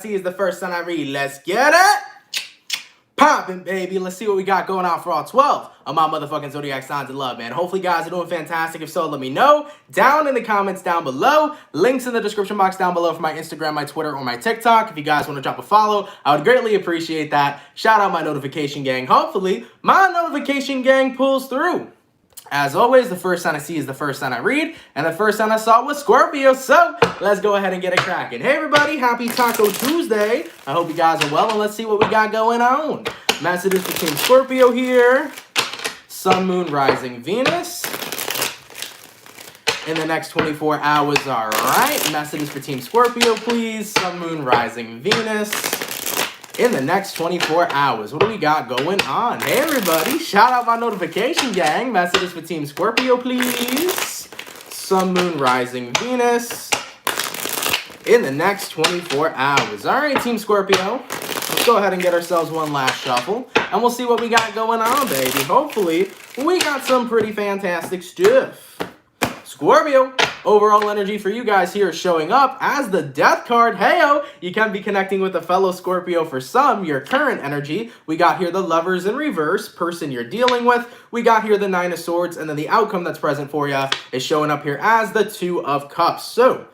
See is the first sign I read. Let's get it poppin', baby. Let's see what we got going on for all 12 of my motherfucking zodiac signs of love, man. Hopefully, guys are doing fantastic. If so, let me know down in the comments down below. Links in the description box down below for my Instagram, my Twitter, or my TikTok. If you guys want to drop a follow, I would greatly appreciate that. Shout out my notification gang. Hopefully, my notification gang pulls through. As always, the first sign I see is the first sign I read, and the first sign I saw was Scorpio, so let's go ahead and get it cracking. Hey everybody, happy Taco Tuesday. I hope you guys are well, and let's see what we got going on. Messages for Team Scorpio here. Sun, Moon, Rising, Venus. In the next 24 hours, all right. Messages for Team Scorpio, please. Sun, Moon, Rising, Venus. In the next 24 hours. What do we got going on? Hey, everybody. Shout out my notification gang. Messages for Team Scorpio, please. Sun, Moon, Rising, Venus. In the next 24 hours. All right, Team Scorpio. Let's go ahead and get ourselves one last shuffle. And we'll see what we got going on, baby. Hopefully, we got some pretty fantastic stuff. Scorpio. Overall energy for you guys here is showing up as the Death card. Heyo, you can be connecting with a fellow Scorpio for some. Your current energy, we got here the Lovers in reverse, person you're dealing with. We got here the Nine of Swords, and then the outcome that's present for you is showing up here as the Two of Cups. So,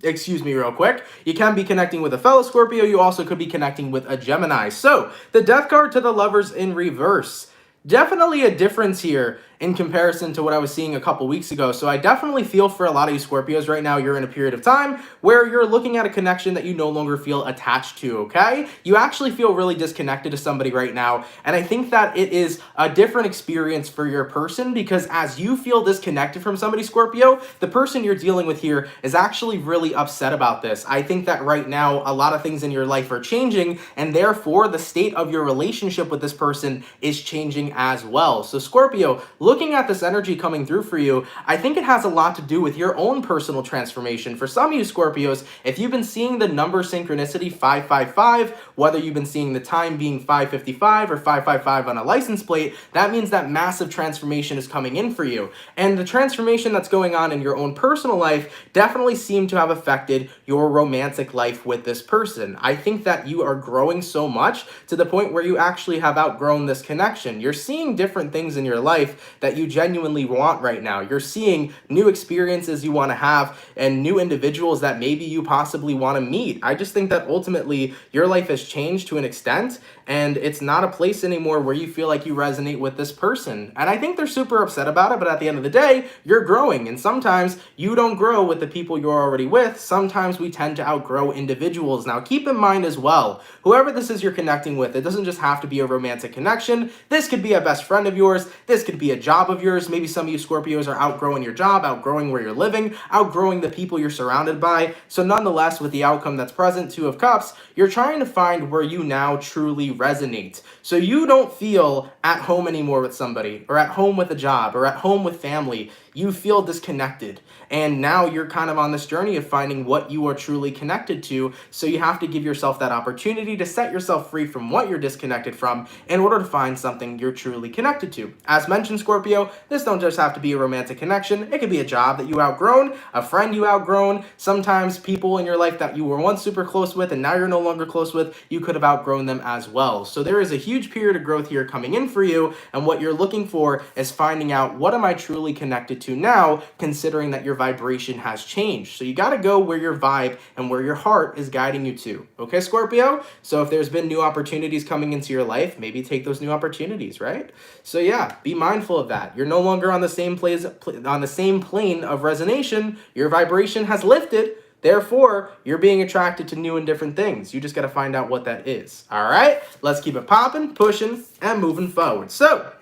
excuse me real quick, you can be connecting with a fellow Scorpio. You also could be connecting with a Gemini. So, the Death card to the Lovers in reverse. Definitely a difference here in comparison to what I was seeing a couple weeks ago. So I definitely feel for a lot of you Scorpios right now, you're in a period of time where you're looking at a connection that you no longer feel attached to, okay? You actually feel really disconnected to somebody right now. And I think that it is a different experience for your person because as you feel disconnected from somebody, Scorpio, the person you're dealing with here is actually really upset about this. I think that right now, a lot of things in your life are changing and therefore the state of your relationship with this person is changing as well. So Scorpio, looking at this energy coming through for you, I think it has a lot to do with your own personal transformation. For some of you Scorpios, if you've been seeing the number synchronicity 555, whether you've been seeing the time being 555 or 555 on a license plate, that means that massive transformation is coming in for you. And the transformation that's going on in your own personal life definitely seemed to have affected your romantic life with this person. I think that you are growing so much to the point where you actually have outgrown this connection. You're seeing different things in your life that you genuinely want right now. You're seeing new experiences you want to have and new individuals that maybe you possibly want to meet. I just think that ultimately your life has changed to an extent and it's not a place anymore where you feel like you resonate with this person. And I think they're super upset about it, but at the end of the day, you're growing. And sometimes you don't grow with the people you're already with. Sometimes we tend to outgrow individuals. Now keep in mind as well, whoever this is you're connecting with, it doesn't just have to be a romantic connection. This could be a best friend of yours. This could be a job of yours. Maybe some of you Scorpios are outgrowing your job, outgrowing where you're living, outgrowing the people you're surrounded by. So nonetheless, with the outcome that's present, Two of Cups, you're trying to find where you now truly resonate. So you don't feel at home anymore with somebody, or at home with a job, or at home with family. You feel disconnected. And now you're kind of on this journey of finding what you are truly connected to. So you have to give yourself that opportunity to set yourself free from what you're disconnected from in order to find something you're truly connected to. As mentioned, Scorpio, this don't just have to be a romantic connection. It could be a job that you outgrown, a friend you outgrown, sometimes people in your life that you were once super close with and now you're no longer close with, you could have outgrown them as well. So there is a huge period of growth here coming in for you, and what you're looking for is finding out, what am I truly connected to now, considering that your vibration has changed. So you got to go where your vibe and where your heart is guiding you to. Okay, Scorpio? So if there's been new opportunities coming into your life, maybe take those new opportunities, right? So yeah, be mindful of that. You're no longer on the same plane of resonation. Your vibration has lifted. Therefore, you're being attracted to new and different things. You just got to find out what that is. All right? Let's keep it popping, pushing, and moving forward. So,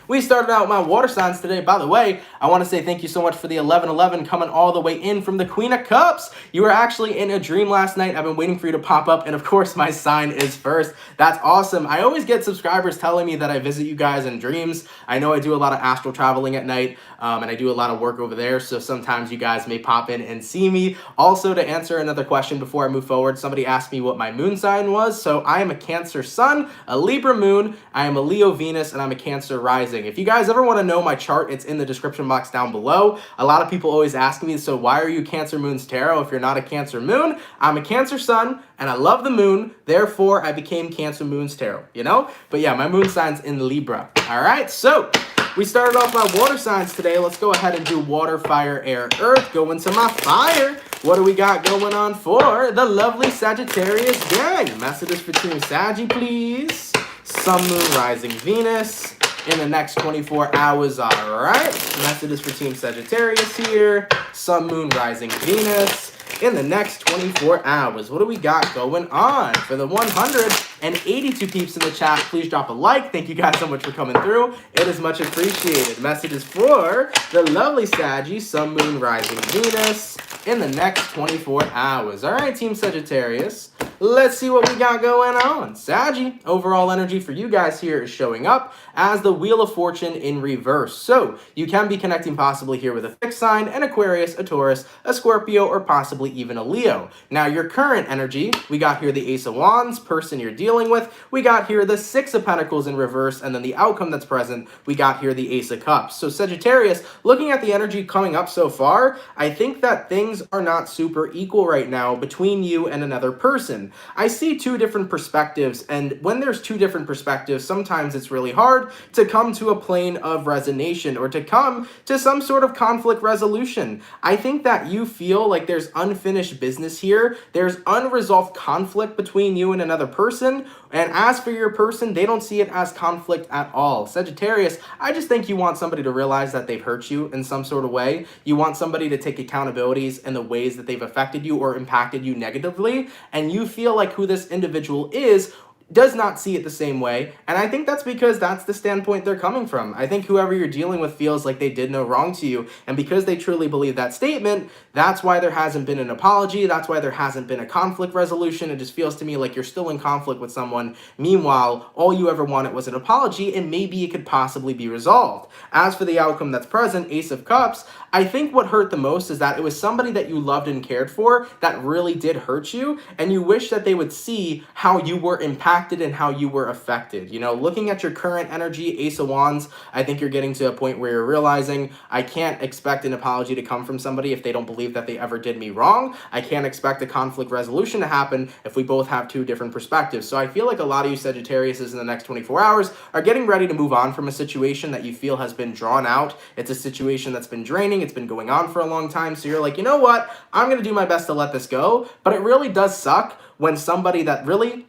we started out my water signs today. By the way, I want to say thank you so much for the 1111 coming all the way in from the Queen of Cups. You were actually in a dream last night. I've been waiting for you to pop up, and of course, my sign is first. That's awesome. I always get subscribers telling me that I visit you guys in dreams. I know I do a lot of astral traveling at night, and I do a lot of work over there, so sometimes you guys may pop in and see me. Also, to answer another question before I move forward, somebody asked me what my moon sign was. So I am a Cancer Sun, a Libra Moon, I am a Leo Venus, and I'm a Cancer Rising. amazing. If you guys ever want to know my chart, it's in the description box down below. A lot of people always ask me, so why are you Cancer Moon's Tarot if you're not a Cancer Moon? I'm a Cancer Sun, and I love the moon, therefore I became Cancer Moon's Tarot, you know? But yeah, my moon sign's in Libra. All right, so we started off my water signs today. Let's go ahead and do water, fire, air, earth. Go into my fire. What do we got going on for the lovely Sagittarius gang? Messages for Team Saggy, please. Sun, Moon, Rising, Venus in the next 24 hours. All right. Messages for Team Sagittarius here. Sun, Moon, Rising, Venus in the next 24 hours. What do we got going on for the 182 peeps in the chat? Please drop a like. Thank you guys so much for coming through. It is much appreciated. Messages for the lovely Saggy, Sun, Moon, Rising, Venus in the next 24 hours. All right, Team Sagittarius, let's see what we got going on. Saggy, overall energy for you guys here is showing up as the Wheel of Fortune in reverse. So you can be connecting possibly here with a fixed sign, an Aquarius, a Taurus, a Scorpio, or possibly even a Leo. Now your current energy, we got here the Ace of Wands, person you're dealing with. We got here the Six of Pentacles in reverse, and then the outcome that's present, we got here the Ace of Cups. So Sagittarius, looking at the energy coming up so far, I think that things are not super equal right now between you and another person. I see two different perspectives, and when there's two different perspectives, sometimes it's really hard to come to a plane of resonation or to come to some sort of conflict resolution. I think that you feel like there's unfinished business here. There's unresolved conflict between you and another person, and as for your person, they don't see it as conflict at all. Sagittarius, I just think you want somebody to realize that they've hurt you in some sort of way. You want somebody to take accountabilities in the ways that they've affected you or impacted you negatively, and you feel like who this individual is does not see it the same way, and I think that's because that's the standpoint they're coming from. I think whoever you're dealing with feels like they did no wrong to you, and because they truly believe that statement, that's why there hasn't been an apology, that's why there hasn't been a conflict resolution. It just feels to me like you're still in conflict with someone. Meanwhile, all you ever wanted was an apology, and maybe it could possibly be resolved. As for the outcome that's present, Ace of Cups, I think what hurt the most is that it was somebody that you loved and cared for that really did hurt you, and you wish that they would see how you were impacted and how you were affected. You know, looking at your current energy, Ace of Wands, I think you're getting to a point where you're realizing, I can't expect an apology to come from somebody if they don't believe that they ever did me wrong. I can't expect a conflict resolution to happen if we both have two different perspectives. So I feel like a lot of you Sagittariuses in the next 24 hours are getting ready to move on from a situation that you feel has been drawn out. It's a situation that's been draining. It's been going on for a long time. So you're like, you know what? I'm going to do my best to let this go. But it really does suck when somebody that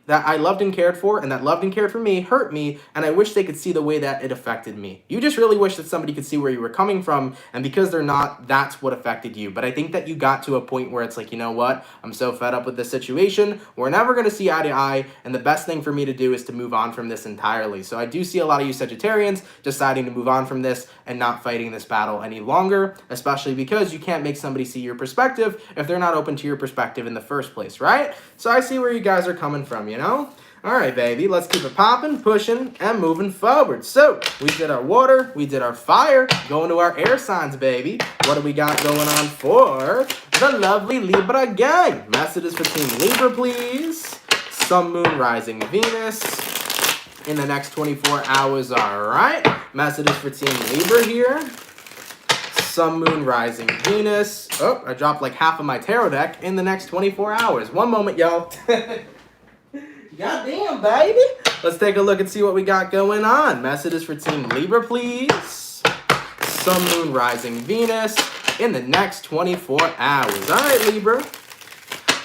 I loved and cared for and that loved and cared for me hurt me, and I wish they could see the way that it affected me. You just really wish that somebody could see where you were coming from, and because they're not, that's what affected you. But I think that you got to a point where it's like, you know what? I'm so fed up with this situation. We're never going to see eye to eye, and the best thing for me to do is to move on from this entirely. So I do see a lot of you Sagittarians deciding to move on from this and not fighting this battle any longer, especially because you can't make somebody see your perspective if they're not open to your perspective in the first place, right? So I see where you guys are coming from, you know? All right, baby, let's keep it popping, pushing, and moving forward. So we did our water, we did our fire, going to our air signs, baby. What do we got going on for the lovely Libra gang? Messages for Team Libra, please. Sun, Moon, Rising, Venus in the next 24 hours. All right, messages for Team Libra here. Sun, Moon, Rising, Venus. Oh, I dropped like half of my tarot deck in the next 24 hours. One moment, y'all. Goddamn, baby. Let's take a look and see what we got going on. Messages for Team Libra, please. Sun, Moon, Rising, Venus in the next 24 hours. All right, Libra.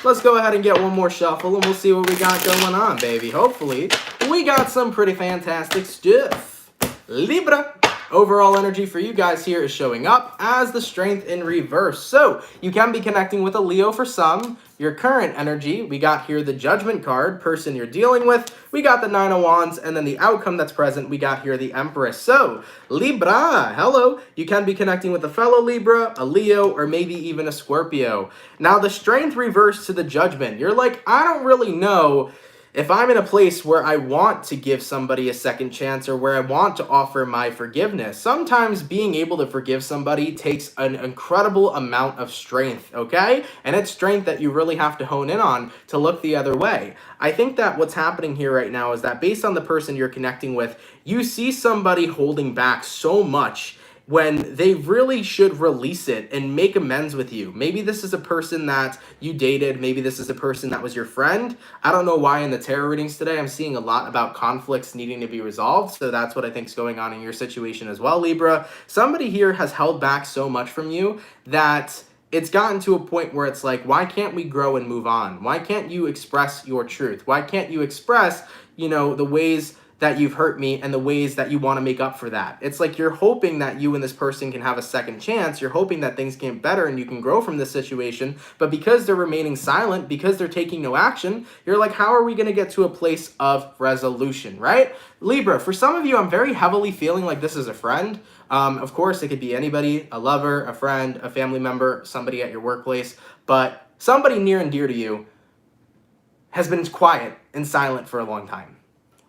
Let's go ahead and get one more shuffle, and we'll see what we got going on, baby. Hopefully, we got some pretty fantastic stuff. Libra. Overall energy for you guys here is showing up as the Strength in reverse. So you can be connecting with a Leo for some. Your current energy, we got here the Judgment card, person you're dealing with. We got the Nine of Wands, and then the outcome that's present, we got here the Empress. So Libra, hello. You can be connecting with a fellow Libra, a Leo, or maybe even a Scorpio. Now the Strength reverse to the Judgment. You're like, I don't really know if I'm in a place where I want to give somebody a second chance or where I want to offer my forgiveness, sometimes being able to forgive somebody takes an incredible amount of strength, okay? And it's strength that you really have to hone in on to look the other way. I think that what's happening here right now is that based on the person you're connecting with, you see somebody holding back so much when they really should release it and make amends with you. Maybe this is a person that you dated. Maybe this is a person that was your friend. I don't know why in the tarot readings today I'm seeing a lot about conflicts needing to be resolved. So that's what I think is going on in your situation as well, Libra. Somebody here has held back so much from you that it's gotten to a point where it's like, why can't we grow and move on? Why can't you express your truth? Why can't you express, the ways that you've hurt me and the ways that you want to make up for that? It's like you're hoping that you and this person can have a second chance. You're hoping that things get better and you can grow from this situation. But because they're remaining silent, because they're taking no action, you're like, how are we going to get to a place of resolution, right? Libra, for some of you, I'm very heavily feeling like this is a friend. Of course, it could be anybody, a lover, a friend, a family member, somebody at your workplace, but somebody near and dear to you has been quiet and silent for a long time,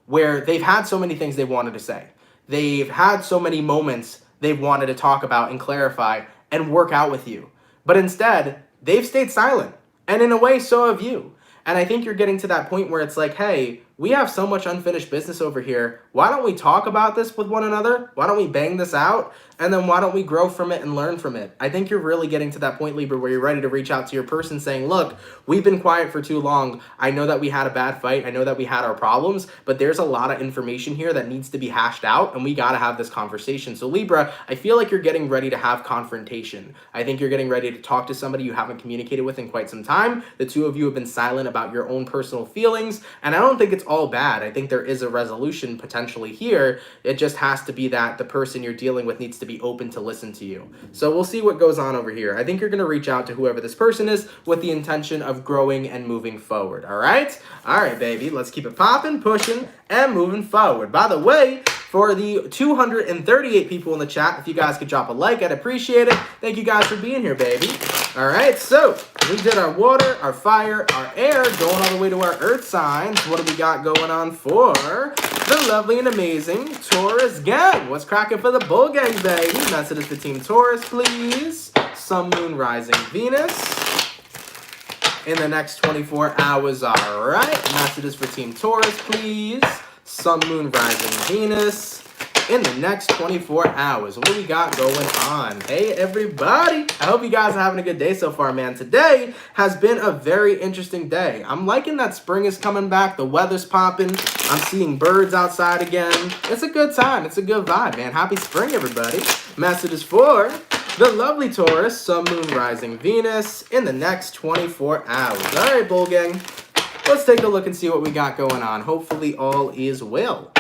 where they've had so many things they wanted to say. They've had so many moments they've wanted to talk about and clarify and work out with you. But instead, they've stayed silent. And in a way, so have you. And I think you're getting to that point where it's like, hey, we have so much unfinished business over here. Why don't we talk about this with one another? Why don't we bang this out? And then why don't we grow from it and learn from it? I think you're really getting to that point, Libra, where you're ready to reach out to your person saying, look, we've been quiet for too long. I know that we had a bad fight. I know that we had our problems, but there's a lot of information here that needs to be hashed out, and we got to have this conversation. So Libra, I feel like you're getting ready to have confrontation. I think you're getting ready to talk to somebody you haven't communicated with in quite some time. The two of you have been silent about your own personal feelings, and I don't think it's all bad. I think there is a resolution potentially here. It just has to be that the person you're dealing with needs to be open to listen to you. So we'll see what goes on over here. I think you're going to reach out to whoever this person is with the intention of growing and moving forward. All right? All right, baby. Let's keep it popping, pushing, and moving forward. By the way, for the 238 people in the chat, if you guys could drop a like, I'd appreciate it. Thank you guys for being here, baby. All right, so we did our water, our fire, our air, going all the way to our earth signs. What do we got going on for the lovely and amazing Taurus gang? What's cracking for the bull gang, baby? Messages for Team Taurus, please. Sun, Moon, Rising, Venus in the next 24 hours. All right, messages for Team Taurus, please. Sun, Moon, Rising, Venus in the next 24 hours. What do we got going on? Hey, everybody. I hope you guys are having a good day so far, man. Today has been a very interesting day. I'm liking that spring is coming back. The weather's popping. I'm seeing birds outside again. It's a good time. It's a good vibe, man. Happy spring, everybody. Messages for the lovely Taurus, Sun, Moon, Rising, Venus in the next 24 hours. All right, bull gang. Let's take a look and see what we got going on. Hopefully all is well.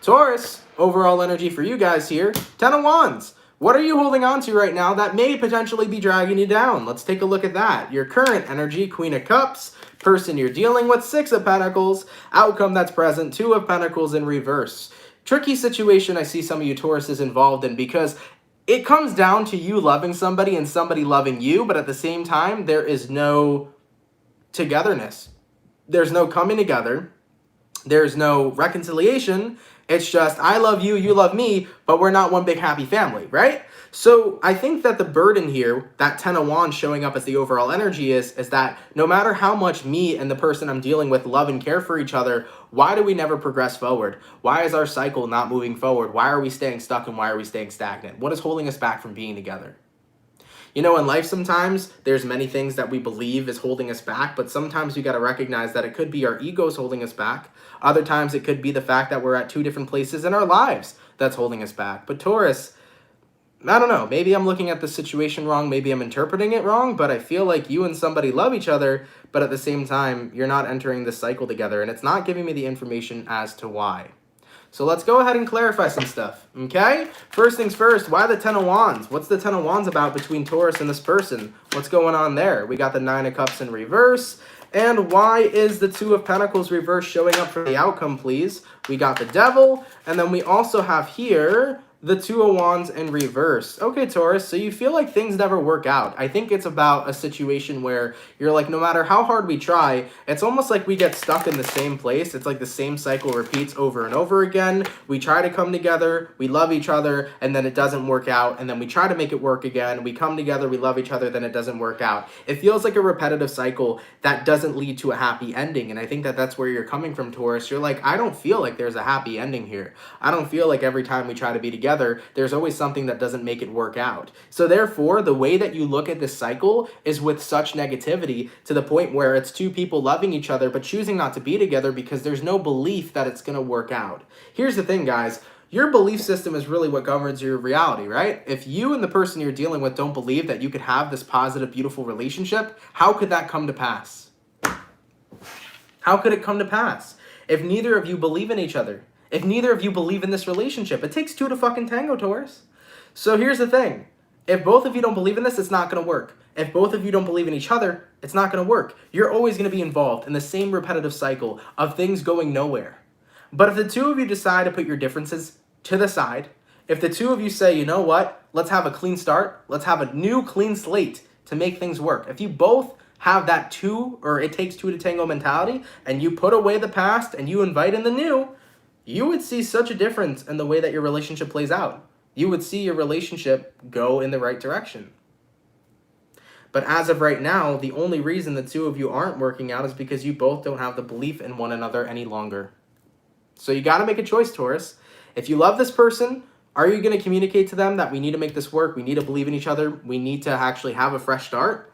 Taurus, overall energy for you guys here. 10 of Wands. What are you holding on to right now that may potentially be dragging you down? Let's take a look at that. Your current energy, Queen of Cups. Person you're dealing with, 6 of Pentacles. Outcome that's present, 2 of Pentacles in reverse. Tricky situation I see some of you Taurus is involved in because it comes down to you loving somebody and somebody loving you, but at the same time, there is no togetherness. There's no coming together. There's no reconciliation. It's just, I love you, you love me, but we're not one big happy family, right? So I think that the burden here, that 10 of Wands showing up as the overall energy is that no matter how much me and the person I'm dealing with love and care for each other, why do we never progress forward? Why is our cycle not moving forward? Why are we staying stuck and why are we staying stagnant? What is holding us back from being together? You know, in life sometimes there's many things that we believe is holding us back, but sometimes we got to recognize that it could be our egos holding us back. Other times it could be the fact that we're at 2 different places in our lives that's holding us back. But Taurus, I don't know, maybe I'm looking at the situation wrong, maybe I'm interpreting it wrong, but I feel like you and somebody love each other, but at the same time, you're not entering this cycle together, and it's not giving me the information as to why. So let's go ahead and clarify some stuff, okay? First things first, why the 10 of Wands? What's the 10 of Wands about between Taurus and this person? What's going on there? We got the 9 of Cups in reverse. And why is the 2 of Pentacles reverse showing up for the outcome, please? We got the Devil. And then we also have here the Two of Wands in reverse. Okay, Taurus, so you feel like things never work out. I think it's about a situation where you're like, no matter how hard we try, it's almost like we get stuck in the same place. It's like the same cycle repeats over and over again. We try to come together, we love each other, and then it doesn't work out. And then we try to make it work again. We come together, we love each other, then it doesn't work out. It feels like a repetitive cycle that doesn't lead to a happy ending. And I think that that's where you're coming from, Taurus. You're like, I don't feel like there's a happy ending here. I don't feel like every time we try to be together, there's always something that doesn't make it work out. So therefore, the way that you look at this cycle is with such negativity to the point where it's two people loving each other but choosing not to be together because there's no belief that it's going to work out. Here's the thing, guys. Your belief system is really what governs your reality, right? If you and the person you're dealing with don't believe that you could have this positive, beautiful relationship, how could that come to pass? How could it come to pass? If neither of you believe in each other, if neither of you believe in this relationship, it takes two to fucking tango, Taurus. So here's the thing. If both of you don't believe in this, it's not going to work. If both of you don't believe in each other, it's not going to work. You're always going to be involved in the same repetitive cycle of things going nowhere. But if the two of you decide to put your differences to the side, if the two of you say, you know what, let's have a clean start, let's have a new clean slate to make things work. If you both have that two, or it takes two to tango mentality, and you put away the past and you invite in the new, you would see such a difference in the way that your relationship plays out. You would see your relationship go in the right direction. But as of right now, the only reason the two of you aren't working out is because you both don't have the belief in one another any longer. So you got to make a choice, Taurus. If you love this person, are you going to communicate to them that we need to make this work, we need to believe in each other, we need to actually have a fresh start?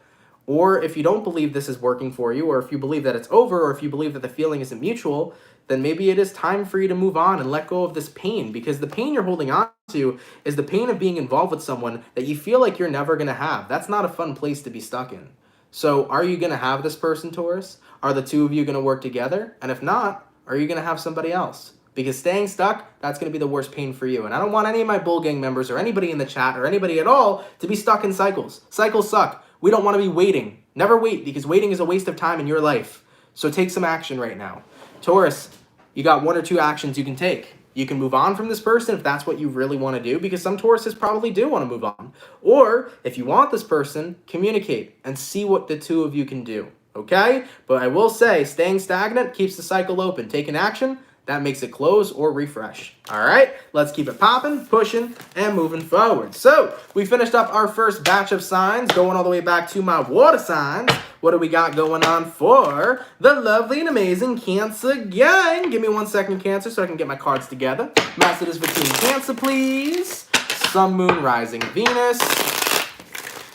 Or if you don't believe this is working for you, or if you believe that it's over, or if you believe that the feeling isn't mutual, then maybe it is time for you to move on and let go of this pain, because the pain you're holding on to is the pain of being involved with someone that you feel like you're never going to have. That's not a fun place to be stuck in. So are you going to have this person, Taurus? Are the two of you going to work together? And if not, are you going to have somebody else? Because staying stuck, that's going to be the worst pain for you. And I don't want any of my Bull Gang members or anybody in the chat or anybody at all to be stuck in cycles. Cycles suck. We don't want to be waiting. Never wait, because waiting is a waste of time in your life. So take some action right now. Taurus, you got one or two actions you can take. You can move on from this person if that's what you really want to do, because some Tauruses probably do want to move on. Or if you want this person, communicate and see what the two of you can do. Okay? But I will say, staying stagnant keeps the cycle open. Taking action, that makes it close or refresh. All right, let's keep it popping, pushing, and moving forward. So we finished up our first batch of signs, going all the way back to my water signs. What do we got going on for the lovely and amazing Cancer gang? Give me 1 second, Cancer, so I can get my cards together. Messages for Team Cancer, please. Sun, Moon, Rising, Venus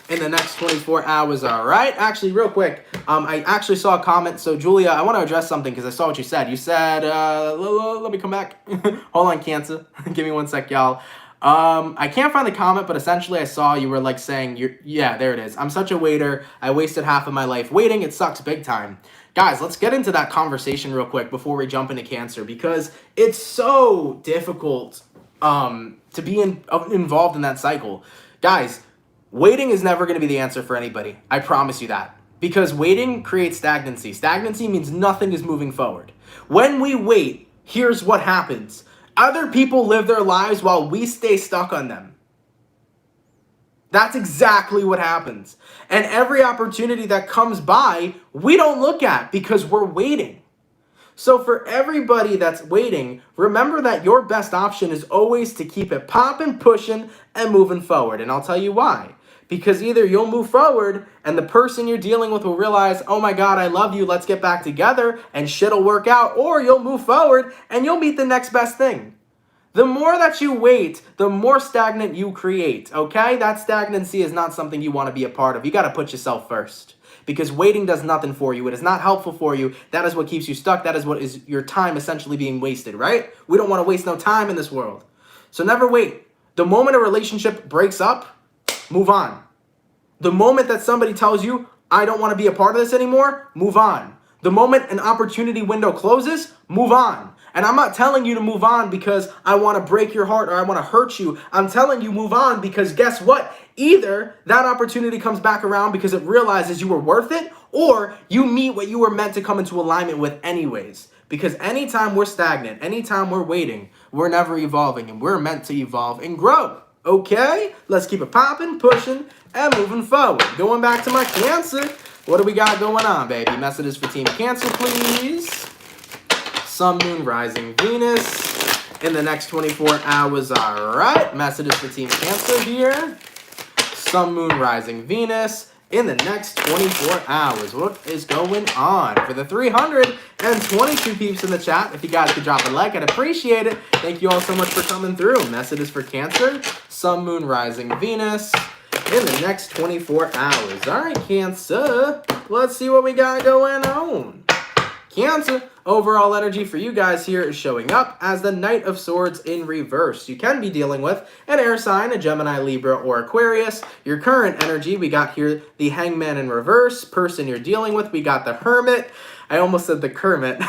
in the next 24 hours, all right? Actually, real quick, I actually saw a comment. So, Julia, I want to address something because I saw what you said. You said, let me come back. Hold on, Cancer. Give me 1 sec, y'all. I can't find the comment, but essentially I saw you were like saying, yeah, there it is. I'm such a waiter. I wasted half of my life waiting. It sucks big time. Guys, let's get into that conversation real quick before we jump into Cancer, because it's so difficult to be involved in that cycle. Guys, waiting is never going to be the answer for anybody. I promise you that. Because waiting creates stagnancy. Stagnancy means nothing is moving forward. When we wait, here's what happens. Other people live their lives while we stay stuck on them. That's exactly what happens. And every opportunity that comes by, we don't look at because we're waiting. So for everybody that's waiting, remember that your best option is always to keep it popping, pushing, and moving forward. And I'll tell you why. Because either you'll move forward and the person you're dealing with will realize, oh my God, I love you, let's get back together, and shit'll work out. Or you'll move forward and you'll meet the next best thing. The more that you wait, the more stagnant you create, okay? That stagnancy is not something you want to be a part of. You got to put yourself first. Because waiting does nothing for you. It is not helpful for you. That is what keeps you stuck. That is what is your time essentially being wasted, right? We don't want to waste no time in this world. So never wait. The moment a relationship breaks up, move on. The moment that somebody tells you, I don't want to be a part of this anymore, move on. The moment an opportunity window closes, move on. And I'm not telling you to move on because I want to break your heart or I want to hurt you. I'm telling you move on because guess what? Either that opportunity comes back around because it realizes you were worth it, or you meet what you were meant to come into alignment with anyways. Because anytime we're stagnant, anytime we're waiting, We're never evolving, and we're meant to evolve and grow. Okay? Let's keep it popping, pushing, and moving forward. Going back to my Cancer. What do we got going on, baby? Messages for Team Cancer, please. Sun, Moon, Rising, Venus in the next 24 hours. All right. Messages for Team Cancer here. Sun, Moon, Rising, Venus in the next 24 hours. What is going on? For the 322 peeps in the chat, if you guys could drop a like, I'd appreciate it. Thank you all so much for coming through. Messages for Cancer. Sun, Moon, Rising, Venus in the next 24 hours. All right, Cancer. Let's see what we got going on. Cancer, overall energy for you guys here is showing up as the Knight of Swords in reverse. You can be dealing with an air sign, a Gemini, Libra, or Aquarius. Your current energy, we got here the Hangman in reverse. Person you're dealing with, we got the Hermit. I almost said the Kermit.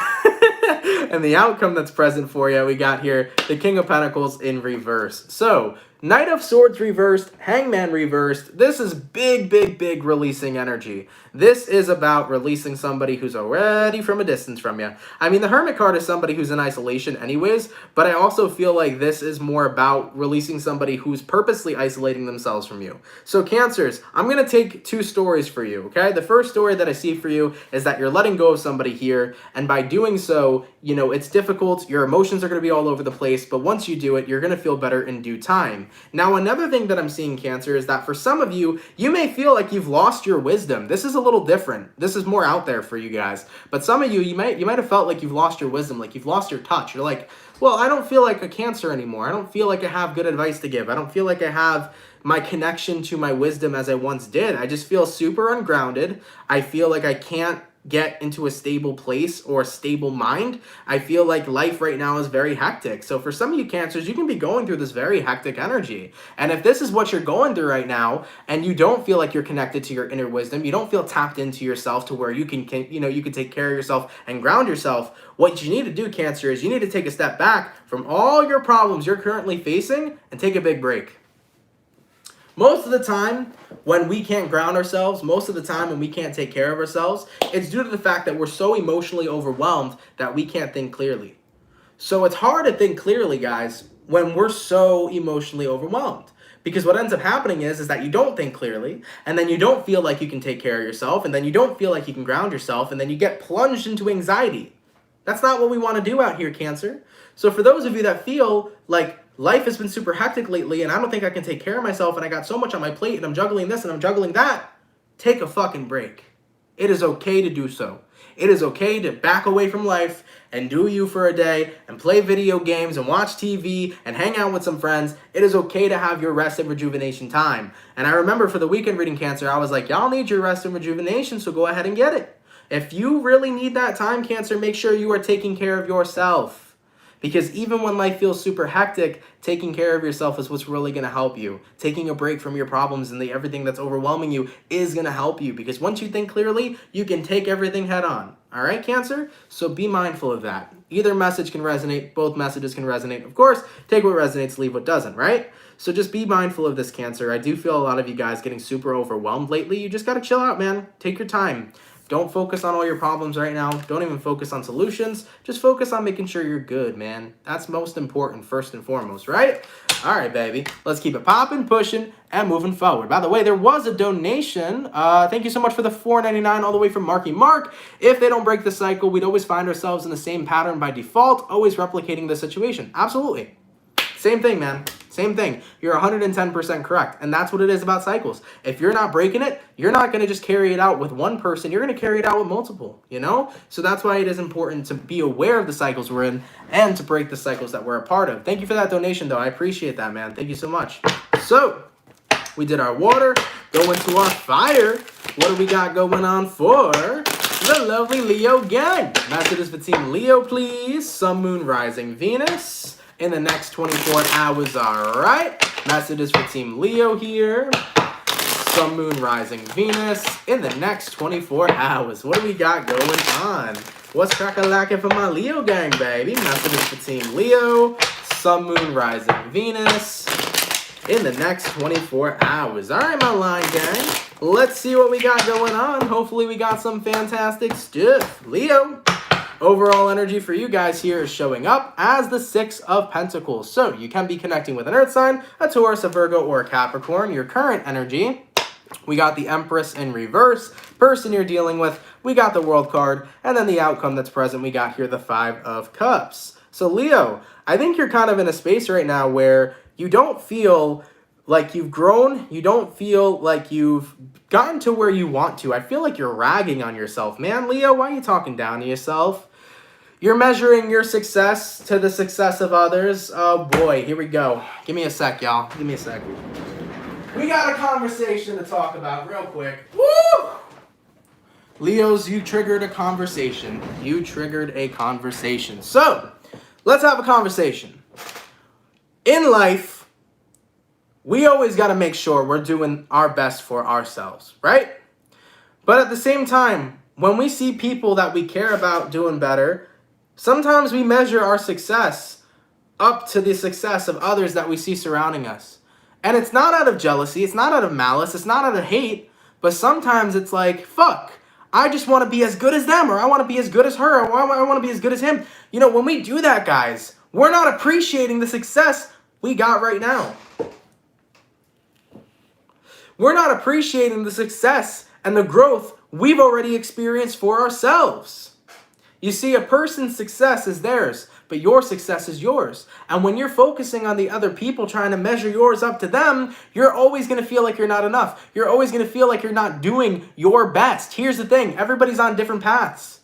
And the outcome that's present for you, we got here the King of Pentacles in reverse. So, Knight of Swords reversed, Hangman reversed. This is big, big, big releasing energy. This is about releasing somebody who's already from a distance from you. I mean, the Hermit card is somebody who's in isolation anyways, but I also feel like this is more about releasing somebody who's purposely isolating themselves from you. So, Cancers, I'm going to take two stories for you, okay? The first story that I see for you is that you're letting go of somebody here, and by doing so, you know, it's difficult. Your emotions are going to be all over the place, but once you do it, you're going to feel better in due time. Now, another thing that I'm seeing, Cancer, is that for some of you, you may feel like you've lost your wisdom. This is a little different. This is more out there for you guys. But some of you, you might have felt like you've lost your wisdom, like you've lost your touch. You're like, well, I don't feel like a Cancer anymore. I don't feel like I have good advice to give. I don't feel like I have my connection to my wisdom as I once did. I just feel super ungrounded. I feel like I can't get into a stable place or a stable mind. I feel like life right now is very hectic. So for some of you Cancers, you can be going through this very hectic energy. And if this is what you're going through right now, and you don't feel like you're connected to your inner wisdom, you don't feel tapped into yourself to where you can you can take care of yourself and ground yourself, what you need to do, Cancer, is you need to take a step back from all your problems you're currently facing and take a big break. Most of the time, when we can't ground ourselves, most of the time when we can't take care of ourselves, it's due to the fact that we're so emotionally overwhelmed that we can't think clearly. So it's hard to think clearly, guys, when we're so emotionally overwhelmed. Because what ends up happening is that you don't think clearly, and then you don't feel like you can take care of yourself, and then you don't feel like you can ground yourself, and then you get plunged into anxiety. That's not what we want to do out here, Cancer. So for those of you that feel like life has been super hectic lately and I don't think I can take care of myself and I got so much on my plate and I'm juggling this and I'm juggling that, take a fucking break. It is okay to do so. It is okay to back away from life and do you for a day and play video games and watch TV and hang out with some friends. It is okay to have your rest and rejuvenation time. And I remember for the weekend reading, Cancer, I was like, y'all need your rest and rejuvenation, so go ahead and get it. If you really need that time, Cancer, make sure you are taking care of yourself. Because even when life feels super hectic, taking care of yourself is what's really going to help you. Taking a break from your problems and everything that's overwhelming you is going to help you. Because once you think clearly, you can take everything head on. All right, Cancer? So be mindful of that. Either message can resonate. Both messages can resonate. Of course, take what resonates, leave what doesn't, right? So just be mindful of this, Cancer. I do feel a lot of you guys getting super overwhelmed lately. You just got to chill out, man. Take your time. Don't focus on all your problems right now. Don't even focus on solutions. Just focus on making sure you're good, man. That's most important, first and foremost, right? All right, baby. Let's keep it popping, pushing, and moving forward. By the way, there was a donation. Thank you so much for the $4.99 all the way from Marky Mark. If they don't break the cycle, we'd always find ourselves in the same pattern by default, always replicating the situation. Absolutely. Same thing, man. Same thing. You're 110% correct. And that's what it is about cycles. If you're not breaking it, you're not going to just carry it out with one person. You're going to carry it out with multiple, you know? So that's why it is important to be aware of the cycles we're in and to break the cycles that we're a part of. Thank you for that donation, though. I appreciate that, man. Thank you so much. So, we did our water. Go into our fire. What do we got going on for the lovely Leo gang? Messages for Team Leo, please. Sun, Moon, Rising, Venus in the next 24 hours. All right. Messages for Team Leo here. Sun, Moon, Rising, Venus in the next 24 hours. What do we got going on? What's crack-a-lackin' for my Leo gang, baby? Messages for Team Leo. Sun, Moon, Rising, Venus in the next 24 hours. All right, my line gang. Let's see what we got going on. Hopefully we got some fantastic stuff. Leo, Overall energy for you guys here is showing up as the Six of Pentacles. So you can be connecting with an Earth sign, a Taurus, a Virgo, or a Capricorn. Your current energy, we got the Empress in reverse. Person you're dealing with, we got the World card. And then the outcome that's present, we got here the Five of Cups. So Leo, I think you're kind of in a space right now where you don't feel like you've grown. You don't feel like you've gotten to where you want to. I feel like you're ragging on yourself. Man, Leo, why are you talking down to yourself? You're measuring your success to the success of others. Oh boy, here we go. Give me a sec, y'all. Give me a sec. We got a conversation to talk about real quick. Woo! Leos, you triggered a conversation. You triggered a conversation. So, let's have a conversation. In life, we always got to make sure we're doing our best for ourselves, right? But at the same time, when we see people that we care about doing better, sometimes we measure our success up to the success of others that we see surrounding us. And it's not out of jealousy, it's not out of malice, it's not out of hate, but sometimes it's like, fuck, I just want to be as good as them, or I want to be as good as her, or I want to be as good as him. You know, when we do that, guys, we're not appreciating the success we got right now. We're not appreciating the success and the growth we've already experienced for ourselves. You see, a person's success is theirs, but your success is yours. And when you're focusing on the other people, trying to measure yours up to them, you're always going to feel like you're not enough. You're always going to feel like you're not doing your best. Here's the thing. Everybody's on different paths,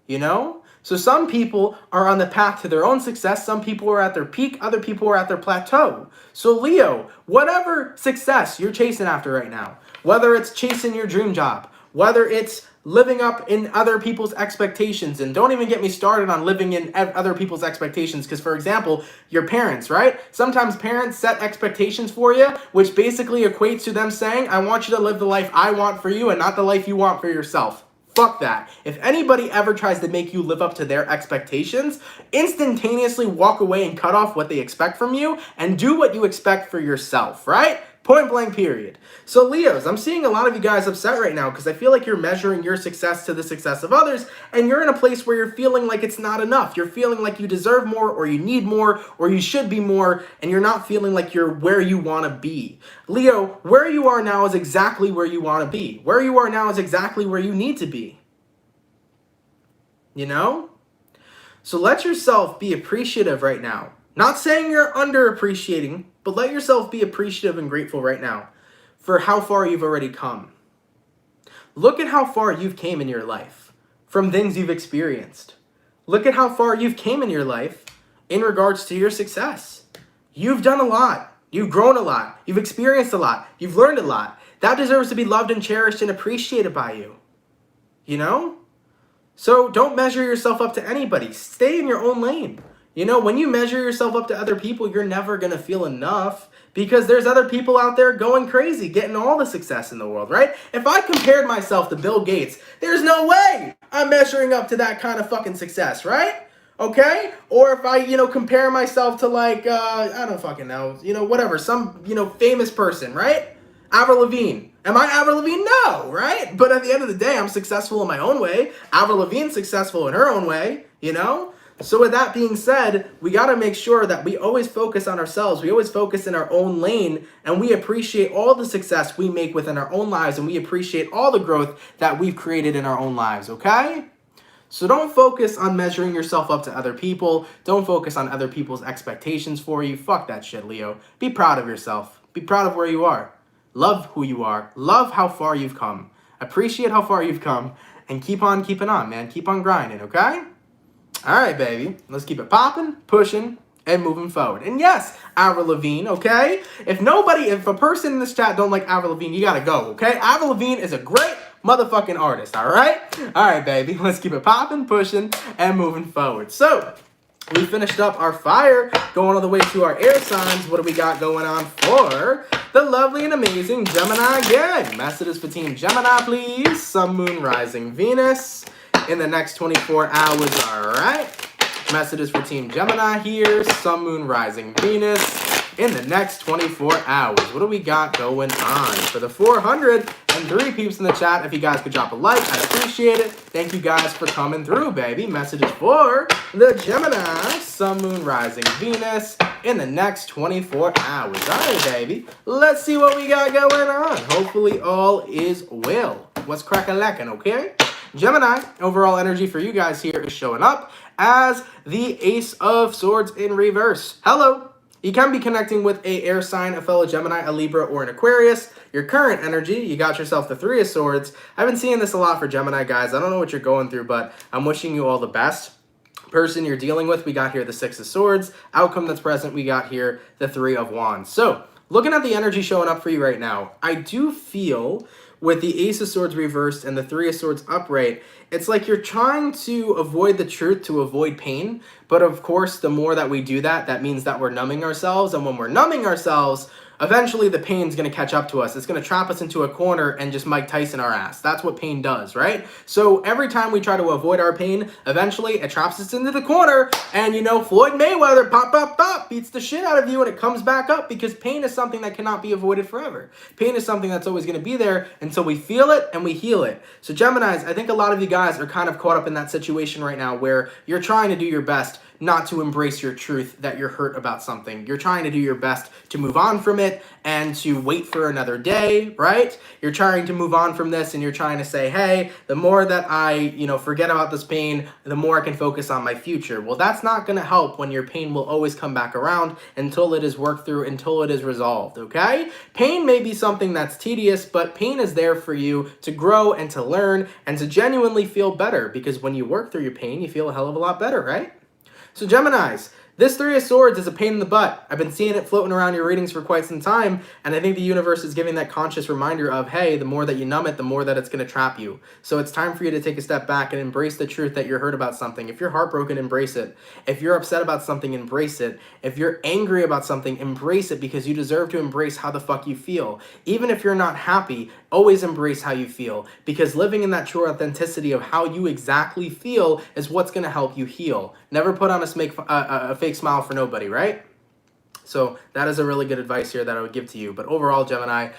you know? So some people are on the path to their own success. Some people are at their peak. Other people are at their plateau. So Leo, whatever success you're chasing after right now, whether it's chasing your dream job, whether it's living up in other people's expectations, and don't even get me started on living in other people's expectations, because for example, your parents, right? Sometimes parents set expectations for you, which basically equates to them saying, I want you to live the life I want for you and not the life you want for yourself. Fuck that. If anybody ever tries to make you live up to their expectations, instantaneously walk away and cut off what they expect from you and do what you expect for yourself, right? Point blank, period. So Leos, I'm seeing a lot of you guys upset right now because I feel like you're measuring your success to the success of others, and you're in a place where you're feeling like it's not enough. You're feeling like you deserve more, or you need more, or you should be more, and you're not feeling like you're where you want to be. Leo, where you are now is exactly where you want to be. Where you are now is exactly where you need to be. You know? So let yourself be appreciative right now. Not saying you're underappreciating, but let yourself be appreciative and grateful right now for how far you've already come. Look at how far you've came in your life from things you've experienced. Look at how far you've came in your life in regards to your success. You've done a lot. You've grown a lot. You've experienced a lot. You've learned a lot. That deserves to be loved and cherished and appreciated by you. You know? So don't measure yourself up to anybody. Stay in your own lane. You know, when you measure yourself up to other people, you're never going to feel enough because there's other people out there going crazy, getting all the success in the world, right? If I compared myself to Bill Gates, there's no way I'm measuring up to that kind of fucking success, right? Okay? Or if I, compare myself to like, I don't fucking know, whatever, some, famous person, right? Avril Lavigne. Am I Avril Lavigne? No, right? But at the end of the day, I'm successful in my own way. Avril Lavigne's successful in her own way, So with that being said, we got to make sure that we always focus on ourselves. We always focus in our own lane, and we appreciate all the success we make within our own lives, and we appreciate all the growth that we've created in our own lives, okay? So don't focus on measuring yourself up to other people. Don't focus on other people's expectations for you. Fuck that shit, Leo. Be proud of yourself. Be proud of where you are. Love who you are. Love how far you've come. Appreciate how far you've come, and keep on keeping on, man. Keep on grinding, okay? All right, baby. Let's keep it popping, pushing, and moving forward. And yes, Avril Lavigne, okay? If a person in this chat don't like Avril Lavigne, you gotta go, okay? Avril Lavigne is a great motherfucking artist, all right? All right, baby. Let's keep it popping, pushing, and moving forward. So, we finished up our fire, going all the way to our air signs. What do we got going on for the lovely and amazing Gemini gang? Messages for Team Gemini, please. Sun, Moon, Rising, Venus in the next 24 hours, all right? Messages for Team Gemini here. Sun, Moon, Rising, Venus in the next 24 hours. What do we got going on? For the 403 peeps in the chat, if you guys could drop a like, I'd appreciate it. Thank you guys for coming through, baby. Messages for the Gemini, Sun, Moon, Rising, Venus in the next 24 hours. All right, baby. Let's see what we got going on. Hopefully all is well. What's crack-a-lackin', okay? Gemini, overall energy for you guys here is showing up as the Ace of Swords in reverse. Hello. You can be connecting with a air sign, a fellow Gemini, a Libra, or an Aquarius. Your current energy, you got yourself the Three of Swords. I've been seeing this a lot for Gemini, guys. I don't know what you're going through, but I'm wishing you all the best. Person you're dealing with, we got here the Six of Swords. Outcome that's present, we got here the Three of Wands. So, looking at the energy showing up for you right now, I do feel with the Ace of Swords reversed and the Three of Swords upright, it's like you're trying to avoid the truth to avoid pain. But of course, the more that we do that, that means that we're numbing ourselves. And when we're numbing ourselves, eventually the pain's going to catch up to us. It's going to trap us into a corner and just Mike Tyson our ass. That's what pain does, right? So every time we try to avoid our pain, eventually it traps us into the corner. And, you know, Floyd Mayweather, pop, beats the shit out of you and it comes back up because pain is something that cannot be avoided forever. Pain is something that's always going to be there until we feel it and we heal it. So Geminis, I think a lot of you guys are kind of caught up in that situation right now where you're trying to do your best not to embrace your truth that you're hurt about something. You're trying to do your best to move on from it and to wait for another day, right? You're trying to move on from this and you're trying to say, hey, the more that I, forget about this pain, the more I can focus on my future. Well, that's not going to help when your pain will always come back around until it is worked through, until it is resolved, okay? Pain may be something that's tedious, but pain is there for you to grow and to learn and to genuinely feel better because when you work through your pain, you feel a hell of a lot better, right? So Geminis, this Three of Swords is a pain in the butt. I've been seeing it floating around your readings for quite some time, and I think the universe is giving that conscious reminder of, hey, the more that you numb it, the more that it's going to trap you. So it's time for you to take a step back and embrace the truth that you're hurt about something. If you're heartbroken, embrace it. If you're upset about something, embrace it. If you're angry about something, embrace it because you deserve to embrace how the fuck you feel. Even if you're not happy, always embrace how you feel because living in that true authenticity of how you exactly feel is what's going to help you heal. Never put on a fake smile for nobody, right? So that is a really good advice here that I would give to you. But overall, Gemini,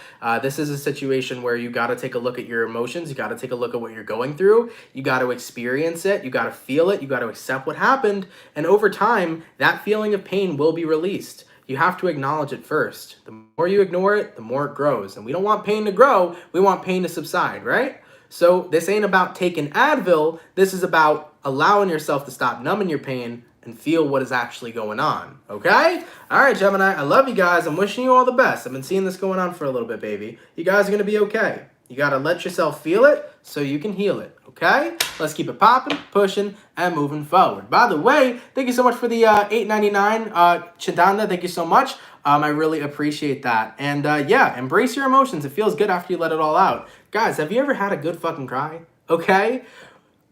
this is a situation where you got to take a look at your emotions. You got to take a look at what you're going through. You got to experience it. You got to feel it. You got to accept what happened. And over time, that feeling of pain will be released. You have to acknowledge it first. The more you ignore it, the more it grows. And we don't want pain to grow. We want pain to subside, right? So this ain't about taking Advil. This is about allowing yourself to stop numbing your pain and feel what is actually going on, okay? All right, Gemini, I love you guys. I'm wishing you all the best. I've been seeing this going on for a little bit, baby. You guys are going to be okay. You got to let yourself feel it so you can heal it, okay? Let's keep it popping, pushing, and moving forward. By the way, thank you so much for the $8.99 Chidanda. Thank you so much. I really appreciate that. And yeah, embrace your emotions. It feels good after you let it all out. Guys, have you ever had a good fucking cry? Okay?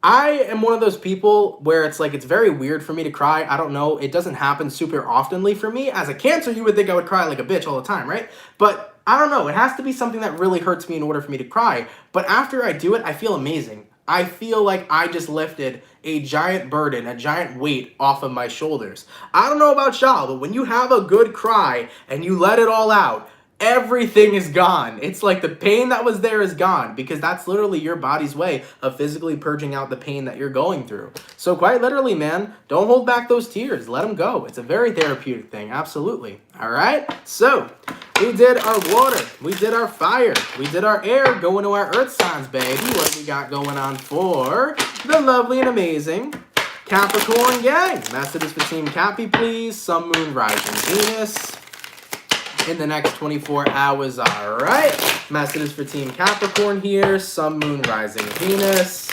I am one of those people where it's like, it's very weird for me to cry. I don't know. It doesn't happen super oftenly for me. As a Cancer, you would think I would cry like a bitch all the time, right? But I don't know. It has to be something that really hurts me in order for me to cry. But after I do it, I feel amazing. I feel like I just lifted a giant burden, a giant weight off of my shoulders. I don't know about y'all, but when you have a good cry and you let it all out, everything is gone. It's like the pain that was there is gone because that's literally your body's way of physically purging out the pain that you're going through. So quite literally, man, don't hold back those tears. Let them go. It's a very therapeutic thing. Absolutely. All right. So we did our water. We did our fire. We did our air. Going to our earth signs, baby. What do we got going on for the lovely and amazing Capricorn gang? Messages for Team Cappy, please. Sun, Moon, Rising, Venus in the next 24 hours. All right. Messages for Team Capricorn here. Sun, Moon, Rising, Venus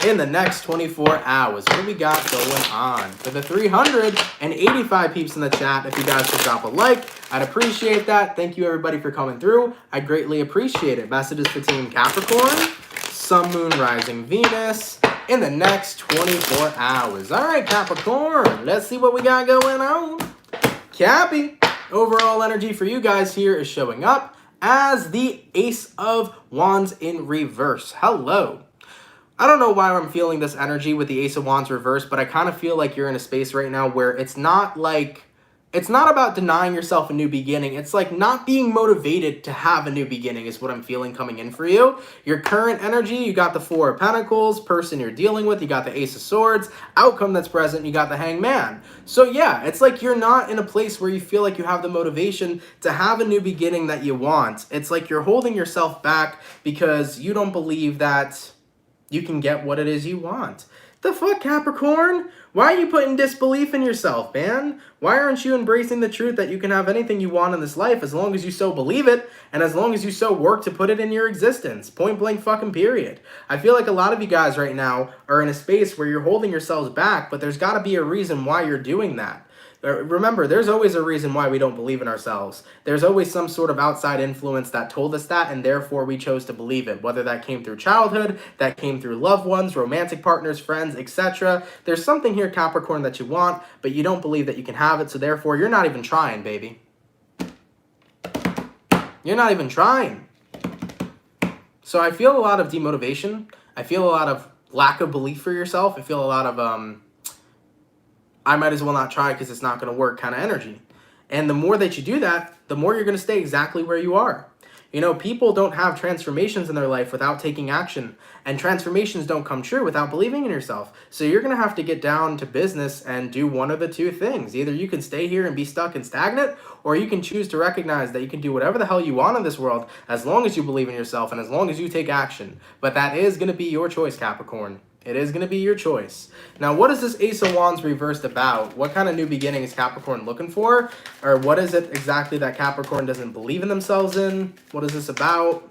in the next 24 hours. What do we got going on? For the 385 peeps in the chat, if you guys could drop a like, I'd appreciate that. Thank you, everybody, for coming through. I greatly appreciate it. Messages for Team Capricorn. Sun, Moon, Rising, Venus in the next 24 hours. All right, Capricorn. Let's see what we got going on. Cappy. Overall energy for you guys here is showing up as the Ace of Wands in reverse. Hello. I don't know why I'm feeling this energy with the Ace of Wands reverse, but I kind of feel like you're in a space right now where it's not like It's not about denying yourself a new beginning. It's like not being motivated to have a new beginning is what I'm feeling coming in for you. Your current energy, you got the Four of Pentacles, person you're dealing with, you got the Ace of Swords, outcome that's present, you got the Hangman. So yeah, it's like you're not in a place where you feel like you have the motivation to have a new beginning that you want. It's like you're holding yourself back because you don't believe that you can get what it is you want. The fuck, Capricorn? Why are you putting disbelief in yourself, man? Why aren't you embracing the truth that you can have anything you want in this life as long as you so believe it and as long as you so work to put it in your existence? Point blank fucking period. I feel like a lot of you guys right now are in a space where you're holding yourselves back, but there's got to be a reason why you're doing that. Remember, there's always a reason why we don't believe in ourselves. There's always some sort of outside influence that told us that, and therefore we chose to believe it. Whether that came through childhood, that came through loved ones, romantic partners, friends, etc. There's something here, Capricorn, that you want, but you don't believe that you can have it, so therefore you're not even trying, baby. You're not even trying. So I feel a lot of demotivation. I feel a lot of lack of belief for yourself. I feel a lot of I might as well not try because it's not going to work kind of energy. And the more that you do that, the more you're going to stay exactly where you are. You know, people don't have transformations in their life without taking action. And transformations don't come true without believing in yourself. So you're going to have to get down to business and do one of the two things. Either you can stay here and be stuck and stagnant, or you can choose to recognize that you can do whatever the hell you want in this world as long as you believe in yourself and as long as you take action. But that is going to be your choice, Capricorn. It is going to be your choice. Now, what is this Ace of Wands reversed about? What kind of new beginning is Capricorn looking for? Or what is it exactly that Capricorn doesn't believe in themselves in? What is this about?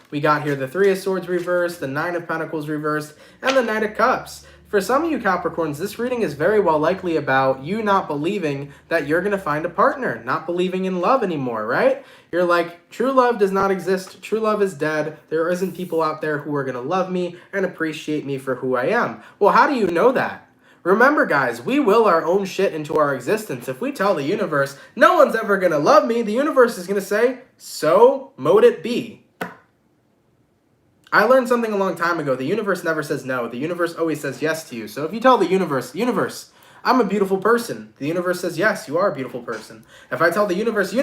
We got here the Three of Swords reversed, the Nine of Pentacles reversed, and the Knight of Cups. For some of you Capricorns, this reading is very well likely about you not believing that you're going to find a partner, not believing in love anymore, right? You're like, true love does not exist. True love is dead. There isn't people out there who are going to love me and appreciate me for who I am. Well, how do you know that? Remember, guys, we will our own shit into our existence. If we tell the universe, no one's ever going to love me, the universe is going to say, so mote it be. I learned something a long time ago. The universe never says no. The universe always says yes to you. So if you tell the universe, I'm a beautiful person, the universe says, yes, you are a beautiful person. If I tell the universe,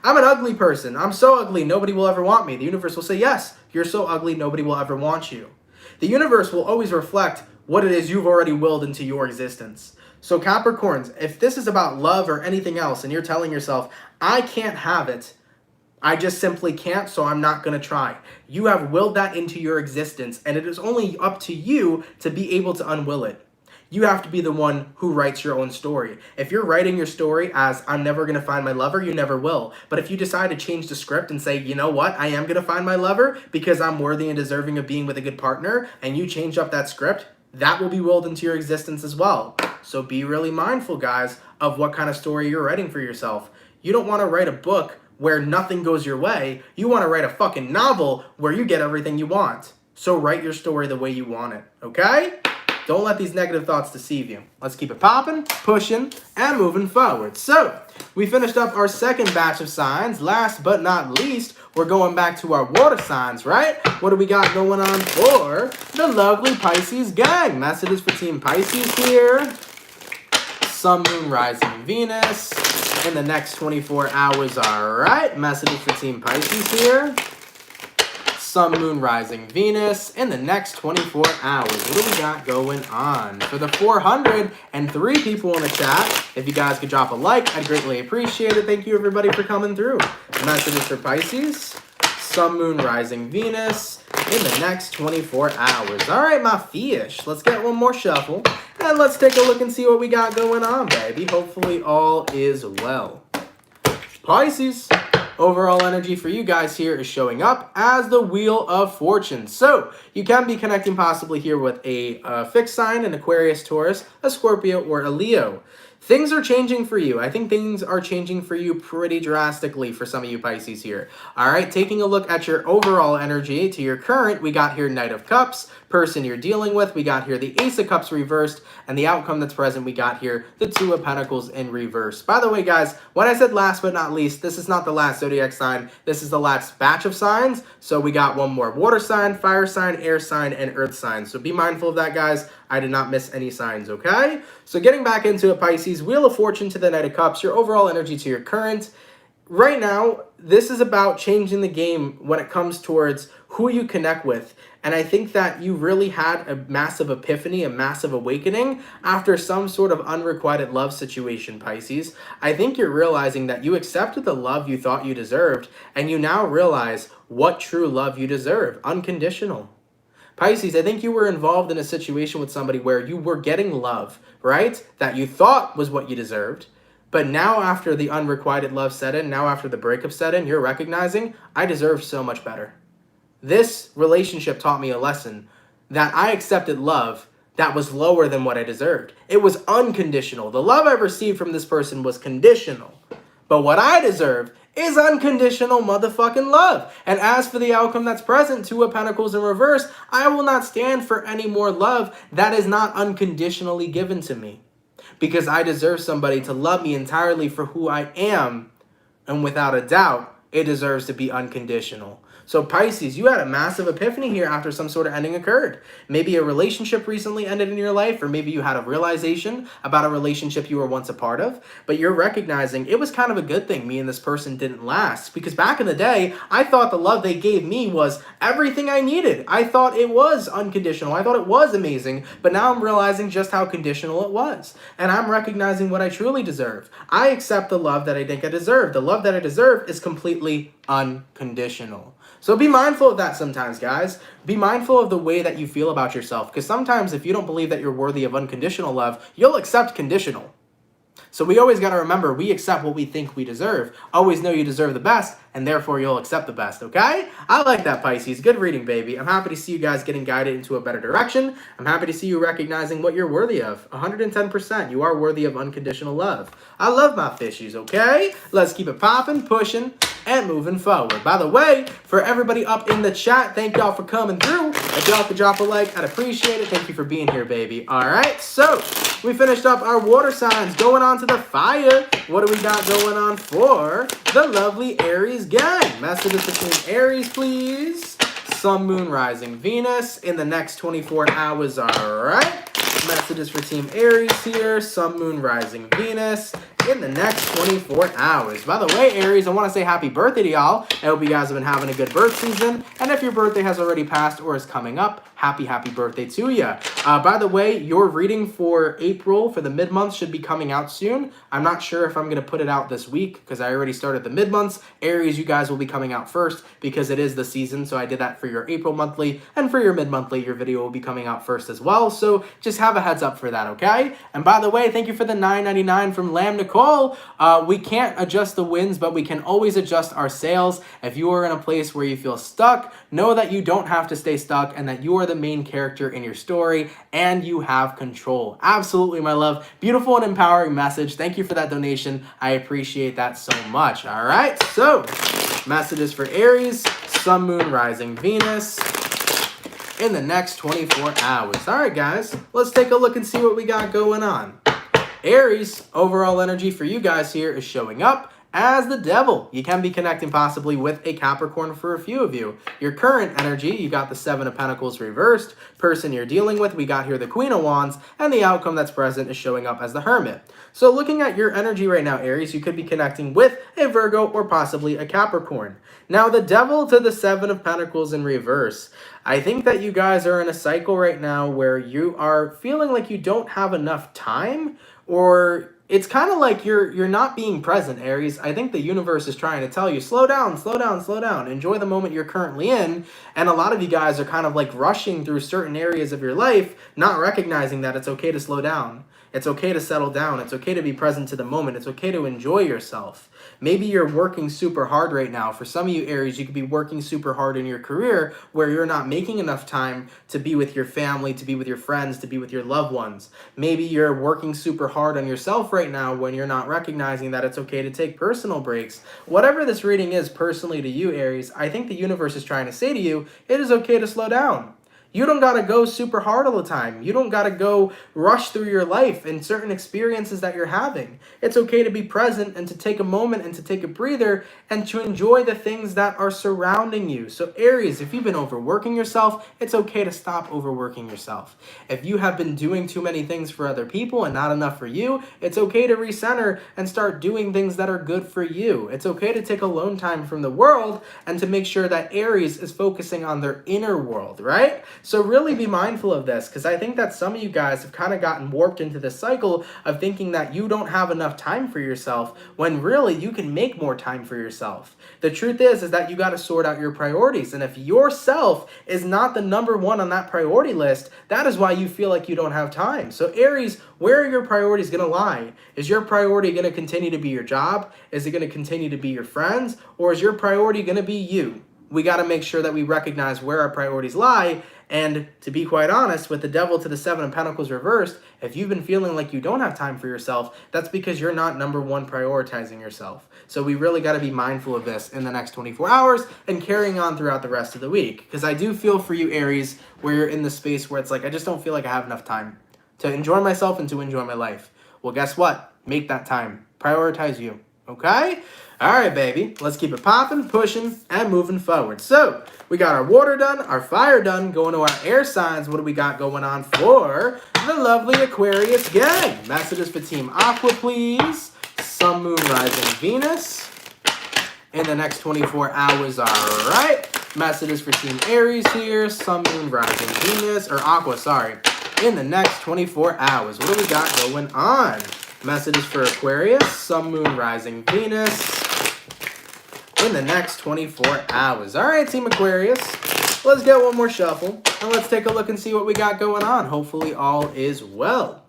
I'm an ugly person, I'm so ugly, nobody will ever want me, the universe will say, yes, you're so ugly, nobody will ever want you. The universe will always reflect what it is you've already willed into your existence. So Capricorns, if this is about love or anything else, and you're telling yourself, I can't have it, I just simply can't, so I'm not going to try. You have willed that into your existence, and it is only up to you to be able to unwill it. You have to be the one who writes your own story. If you're writing your story as, I'm never going to find my lover, you never will. But if you decide to change the script and say, you know what, I am going to find my lover because I'm worthy and deserving of being with a good partner, and you change up that script, that will be willed into your existence as well. So be really mindful, guys, of what kind of story you're writing for yourself. You don't want to write a book where nothing goes your way. You want to write a fucking novel where you get everything you want. So write your story the way you want it, okay? Don't let these negative thoughts deceive you. Let's keep it popping, pushing, and moving forward. So, we finished up our second batch of signs. Last but not least, we're going back to our water signs, right? What do we got going on for the lovely Pisces gang? Messages for Team Pisces here. Sun, Moon, Rising, Venus in the next 24 hours, all right? Messages for Team Pisces here. Sun, Moon, Rising, Venus in the next 24 hours. What do we got going on? For the 403 people in the chat, if you guys could drop a like, I'd greatly appreciate it. Thank you, everybody, for coming through. Messages for Pisces. Sun, Moon, Rising, Venus in the next 24 hours. All right, my fish. Let's get one more shuffle. And let's take a look and see what we got going on, baby. Hopefully all is well. Pisces, overall energy for you guys here is showing up as the Wheel of Fortune. So you can be connecting possibly here with a fixed sign, an Aquarius, Taurus, a Scorpio, or a Leo. Things are changing for you. I think things are changing for you pretty drastically for some of you Pisces here. All right, taking a look at your overall energy to your current, we got here Knight of Cups, person you're dealing with, we got here the Ace of Cups reversed, and the outcome that's present, we got here the Two of Pentacles in reverse. By the way, guys, when I said last but not least, this is not the last zodiac sign. This is the last batch of signs. So we got one more water sign, fire sign, air sign, and earth sign. So be mindful of that, guys. I did not miss any signs, okay? So getting back into it, Pisces, Wheel of Fortune to the Knight of Cups, your overall energy to your current. Right now, this is about changing the game when it comes towards who you connect with. And I think that you really had a massive epiphany, a massive awakening after some sort of unrequited love situation, Pisces. I think you're realizing that you accepted the love you thought you deserved, and you now realize what true love you deserve, unconditional. Pisces, I think you were involved in a situation with somebody where you were getting love, right? That you thought was what you deserved. But now after the unrequited love set in, now after the breakup set in, you're recognizing, I deserve so much better. This relationship taught me a lesson that I accepted love that was lower than what I deserved. It was unconditional. The love I received from this person was conditional. But what I deserve is unconditional motherfucking love. And as for the outcome that's present, Two of Pentacles in reverse, I will not stand for any more love that is not unconditionally given to me. Because I deserve somebody to love me entirely for who I am. And without a doubt, it deserves to be unconditional. So Pisces, you had a massive epiphany here after some sort of ending occurred. Maybe a relationship recently ended in your life, or maybe you had a realization about a relationship you were once a part of, but you're recognizing it was kind of a good thing me and this person didn't last. Because back in the day, I thought the love they gave me was everything I needed. I thought it was unconditional. I thought it was amazing, but now I'm realizing just how conditional it was. And I'm recognizing what I truly deserve. I accept the love that I think I deserve. The love that I deserve is completely unconditional. So be mindful of that sometimes, guys. Be mindful of the way that you feel about yourself. Because sometimes if you don't believe that you're worthy of unconditional love, you'll accept conditional. So we always got to remember, we accept what we think we deserve. Always know you deserve the best, and therefore you'll accept the best, okay? I like that, Pisces. Good reading, baby. I'm happy to see you guys getting guided into a better direction. I'm happy to see you recognizing what you're worthy of. 110%. You are worthy of unconditional love. I love my fishies, okay? Let's keep it popping, pushing, and moving forward. By the way, for everybody up in the chat, thank y'all for coming through. If y'all could drop a like, I'd appreciate it. Thank you for being here, baby. All right, so we finished up our water signs. Going on to the fire. What do we got going on for the lovely Aries gang? Messages between Aries, please. Sun, Moon, Rising, Venus in the next 24 hours, all right? Messages for Team Aries here. Sun, Moon, Rising, Venus in the next 24 hours. By the way, Aries, I want to say happy birthday to y'all. I hope you guys have been having a good birth season. And if your birthday has already passed or is coming up, happy birthday to you. By the way, your reading for April for the mid-month should be coming out soon. I'm not sure if I'm going to put it out this week because I already started the mid-months. Aries, you guys will be coming out first because it is the season. So I did that for your April monthly, and for your mid-monthly, your video will be coming out first as well. So just have a heads up for that, okay? And by the way, thank you for the $9.99 from Lamb Nicole. We can't adjust the winds, but we can always adjust our sails. If you are in a place where you feel stuck, know that you don't have to stay stuck and that you are the main character in your story and you have control. Absolutely, my love. Beautiful and empowering message. Thank you for that donation. I appreciate that so much. All right, so messages for Aries, Sun, Moon, Rising, Venus in the next 24 hours. All right, guys, let's take a look and see what we got going on. Aries, overall energy for you guys here is showing up as the Devil. You can be connecting possibly with a Capricorn for a few of you. Your current energy, you got the Seven of Pentacles reversed. Person you're dealing with, we got here the Queen of Wands, and the outcome that's present is showing up as the Hermit. So looking at your energy right now, Aries, you could be connecting with a Virgo or possibly a Capricorn. Now, the Devil to the Seven of Pentacles in reverse. I think that you guys are in a cycle right now where you are feeling like you don't have enough time, or it's kind of like you're not being present, Aries. I think the universe is trying to tell you, slow down, slow down, slow down. Enjoy the moment you're currently in. And a lot of you guys are kind of like rushing through certain areas of your life, not recognizing that it's okay to slow down. It's okay to settle down. It's okay to be present to the moment. It's okay to enjoy yourself. Maybe you're working super hard right now. For some of you, Aries, you could be working super hard in your career where you're not making enough time to be with your family, to be with your friends, to be with your loved ones. Maybe you're working super hard on yourself right now when you're not recognizing that it's okay to take personal breaks. Whatever this reading is personally to you, Aries, I think the universe is trying to say to you, it is okay to slow down. You don't gotta go super hard all the time. You don't gotta go rush through your life and certain experiences that you're having. It's okay to be present and to take a moment and to take a breather and to enjoy the things that are surrounding you. So Aries, if you've been overworking yourself, it's okay to stop overworking yourself. If you have been doing too many things for other people and not enough for you, it's okay to recenter and start doing things that are good for you. It's okay to take alone time from the world and to make sure that Aries is focusing on their inner world, right? So really be mindful of this, because I think that some of you guys have kind of gotten warped into this cycle of thinking that you don't have enough time for yourself when really you can make more time for yourself. The truth is that you got to sort out your priorities. And if yourself is not the number one on that priority list, that is why you feel like you don't have time. So Aries, where are your priorities going to lie? Is your priority going to continue to be your job? Is it going to continue to be your friends? Or is your priority going to be you? We got to make sure that we recognize where our priorities lie. And to be quite honest, with the Devil to the Seven of Pentacles reversed, if you've been feeling like you don't have time for yourself, that's because you're not number one prioritizing yourself. So we really got to be mindful of this in the next 24 hours and carrying on throughout the rest of the week. Because I do feel for you, Aries, where you're in the space where it's like, I just don't feel like I have enough time to enjoy myself and to enjoy my life. Well, guess what? Make that time. Prioritize you. Okay? All right, baby. Let's keep it popping, pushing, and moving forward. So we got our water done, our fire done, going to our air signs. What do we got going on for the lovely Aquarius gang? Messages for Team Aqua, please. Sun, Moon, Rising, Venus. In the next 24 hours, all right. Messages for Team Aries here. Sun, Moon, Rising, Venus. Or Aqua, sorry. In the next 24 hours, what do we got going on? Messages for Aquarius. Sun, Moon, Rising, Venus. In the next 24 hours. All right, Team Aquarius. Let's get one more shuffle. And let's take a look and see what we got going on. Hopefully all is well.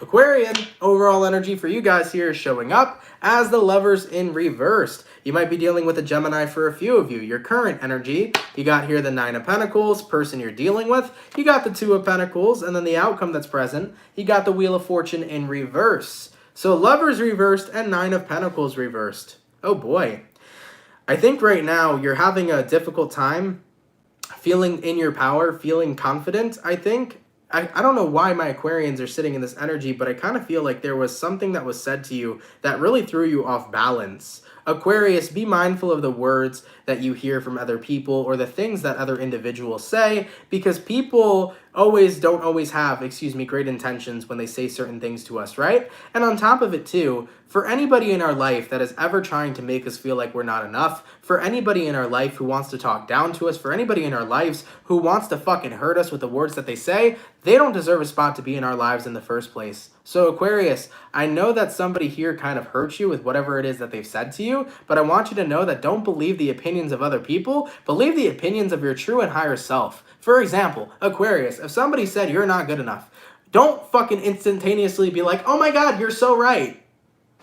Aquarian, overall energy for you guys here is showing up as the Lovers in reversed. You might be dealing with a Gemini for a few of you. Your current energy, you got here the Nine of Pentacles, person you're dealing with. You got the Two of Pentacles, and then the outcome that's present, you got the Wheel of Fortune in reverse. So Lovers reversed and Nine of Pentacles reversed. Oh boy. I think right now you're having a difficult time feeling in your power, feeling confident, I think. I don't know why my Aquarians are sitting in this energy, but I kind of feel like there was something that was said to you that really threw you off balance. Aquarius, be mindful of the words that you hear from other people or the things that other individuals say, because people don't always have, great intentions when they say certain things to us, right? And on top of it too, for anybody in our life that is ever trying to make us feel like we're not enough, for anybody in our life who wants to talk down to us, for anybody in our lives who wants to fucking hurt us with the words that they say, they don't deserve a spot to be in our lives in the first place. So Aquarius, I know that somebody here kind of hurt you with whatever it is that they've said to you, but I want you to know that don't believe the opinions of other people, believe the opinions of your true and higher self. For example, Aquarius, if somebody said you're not good enough, don't fucking instantaneously be like, oh my God, you're so right.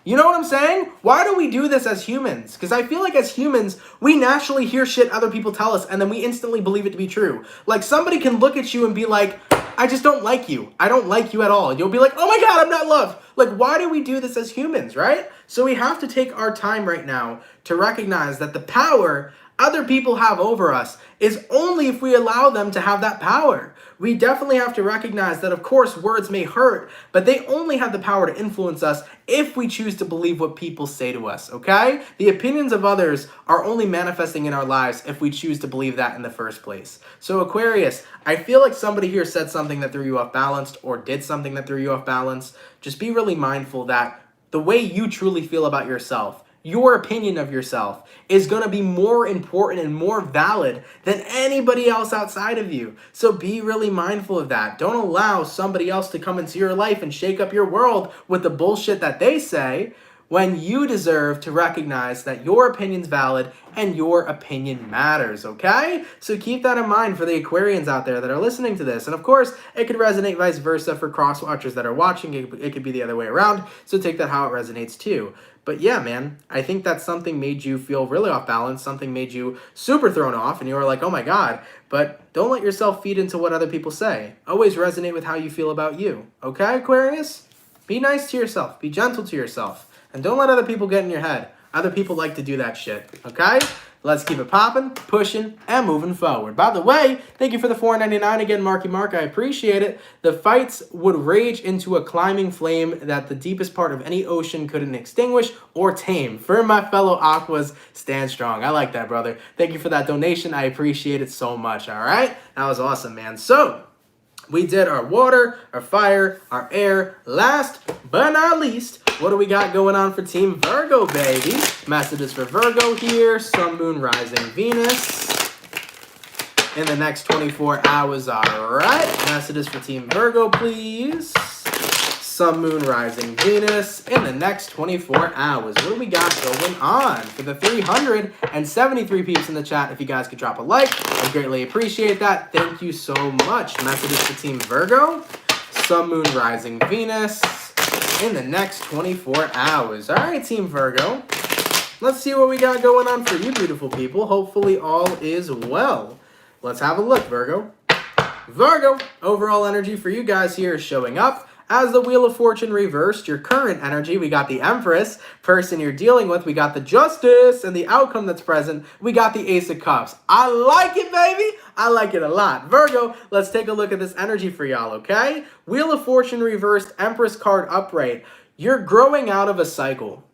You know what I'm saying? Why do we do this as humans? Because I feel like as humans, we naturally hear shit other people tell us and then we instantly believe it to be true. Like somebody can look at you and be like, I just don't like you. I don't like you at all. And you'll be like, oh my God, I'm not loved. Like, why do we do this as humans, right? So we have to take our time right now to recognize that the power other people have over us is only if we allow them to have that power. We definitely have to recognize that, of course, words may hurt, but they only have the power to influence us if we choose to believe what people say to us, okay? The opinions of others are only manifesting in our lives if we choose to believe that in the first place. So Aquarius, I feel like somebody here said something that threw you off balance or did something that threw you off balance. Just be really mindful that the way you truly feel about yourself, your opinion of yourself, is going to be more important and more valid than anybody else outside of you. So be really mindful of that. Don't allow somebody else to come into your life and shake up your world with the bullshit that they say, when you deserve to recognize that your opinion's valid and your opinion matters, okay? So keep that in mind for the Aquarians out there that are listening to this. And of course, it could resonate vice versa for cross-watchers that are watching. It could be the other way around, so take that how it resonates too. But yeah, man, I think that something made you feel really off balance, something made you super thrown off, and you were like, oh my God. But don't let yourself feed into what other people say. Always resonate with how you feel about you, okay, Aquarius? Be nice to yourself, be gentle to yourself. And don't let other people get in your head. Other people like to do that shit, okay? Let's keep it popping, pushing, and moving forward. By the way, thank you for the $4.99 again, Marky Mark. I appreciate it. The fights would rage into a climbing flame that the deepest part of any ocean couldn't extinguish or tame. For my fellow Aquas, stand strong. I like that, brother. Thank you for that donation. I appreciate it so much, all right? That was awesome, man. So, we did our water, our fire, our air. Last but not least, what do we got going on for Team Virgo, baby? Messages for Virgo here. Sun, Moon, Rising, Venus. In the next 24 hours, all right. Messages for Team Virgo, please. Sun, Moon, Rising, Venus. In the next 24 hours, what do we got going on? For the 373 peeps in the chat, if you guys could drop a like, I'd greatly appreciate that. Thank you so much. Messages for Team Virgo. Sun, Moon, Rising, Venus. In the next 24 hours. All right, Team Virgo. Let's see what we got going on for you beautiful people. Hopefully all is well. Let's have a look, Virgo. Virgo, overall energy for you guys here is showing up. As the Wheel of Fortune reversed, your current energy, we got the Empress. Person you're dealing with, we got the Justice. And the outcome that's present, we got the Ace of Cups. I like it, baby. I like it a lot. Virgo, let's take a look at this energy for y'all, okay? Wheel of Fortune reversed, Empress card upright. You're growing out of a cycle.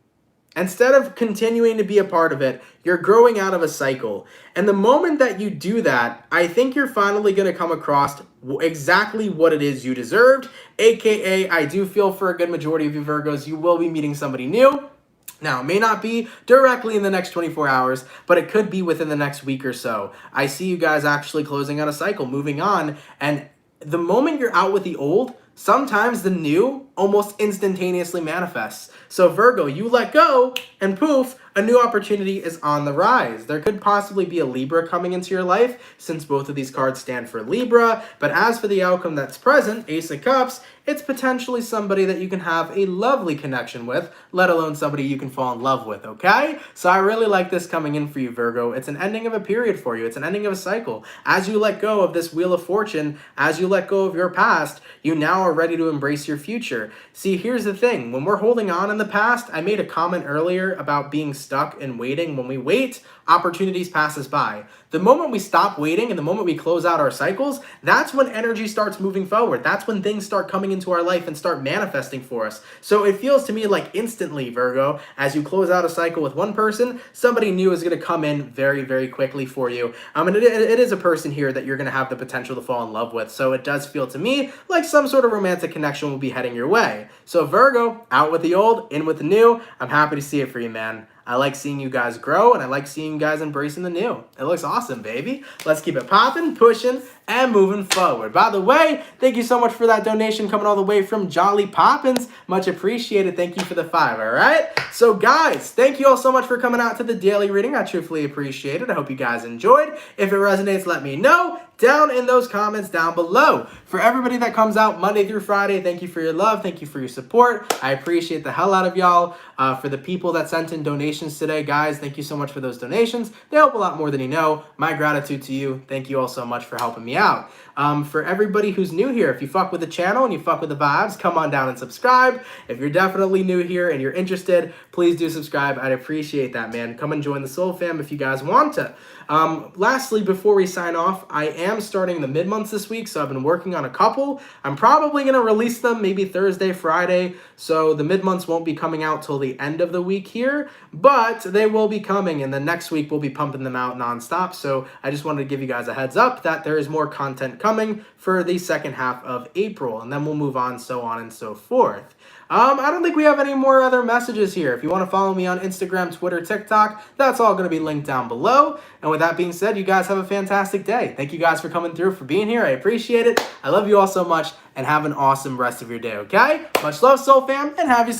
Instead of continuing to be a part of it, you're growing out of a cycle. And the moment that you do that, I think you're finally going to come across exactly what it is you deserved. AKA, I do feel for a good majority of you Virgos, you will be meeting somebody new. Now, it may not be directly in the next 24 hours, but it could be within the next week or so. I see you guys actually closing out a cycle, moving on. And the moment you're out with the old, sometimes the new almost instantaneously manifests. So Virgo, you let go and poof, a new opportunity is on the rise. There could possibly be a Libra coming into your life since both of these cards stand for Libra. But as for the outcome that's present, Ace of Cups, it's potentially somebody that you can have a lovely connection with, let alone somebody you can fall in love with, okay? So I really like this coming in for you, Virgo. It's an ending of a period for you. It's an ending of a cycle. As you let go of this Wheel of Fortune, as you let go of your past, you now are ready to embrace your future. See, here's the thing. When we're holding on in the past, I made a comment earlier about being stuck and waiting. When we wait, opportunities pass us by. The moment we stop waiting and the moment we close out our cycles, that's when energy starts moving forward. That's when things start coming into our life and start manifesting for us. So it feels to me like instantly, Virgo, as you close out a cycle with one person, somebody new is going to come in very, very quickly for you. And it is a person here that you're going to have the potential to fall in love with. So it does feel to me like some sort of romantic connection will be heading your way. So Virgo, out with the old, in with the new. I'm happy to see it for you, man. I like seeing you guys grow, and I like seeing you guys embracing the new. It looks awesome, baby. Let's keep it popping, pushing, and moving forward. By the way, thank you so much for that donation coming all the way from Jolly Poppins. Much appreciated. Thank you for the 5, all right? So, guys, thank you all so much for coming out to the daily reading. I truthfully appreciate it. I hope you guys enjoyed. If it resonates, let me know down in those comments down below. For everybody that comes out Monday through Friday, thank you for your love. Thank you for your support. I appreciate the hell out of y'all. For the people that sent in donations today, guys, thank you so much for those donations. They help a lot more than you know. My gratitude to you. Thank you all so much for helping me out. For everybody who's new here, if you fuck with the channel and you fuck with the vibes, come on down and subscribe. If you're definitely new here and you're interested, please do subscribe. I'd appreciate that, man. Come and join the Soul Fam if you guys want to. Lastly, before we sign off, I am starting the mid-months this week, so I've been working on a couple. I'm probably going to release them maybe Thursday, Friday, so the mid-months won't be coming out till the end of the week here, but they will be coming, and the next week we'll be pumping them out nonstop. So I just wanted to give you guys a heads up that there is more content coming for the second half of April, and then we'll move on, so on and so forth. I don't think we have any more other messages here. If you want to follow me on Instagram, Twitter, TikTok, that's all going to be linked down below. And with that being said, you guys have a fantastic day. Thank you guys for coming through, for being here. I appreciate it. I love you all so much, and have an awesome rest of your day, okay? Much love, Soul Fam, and have yourself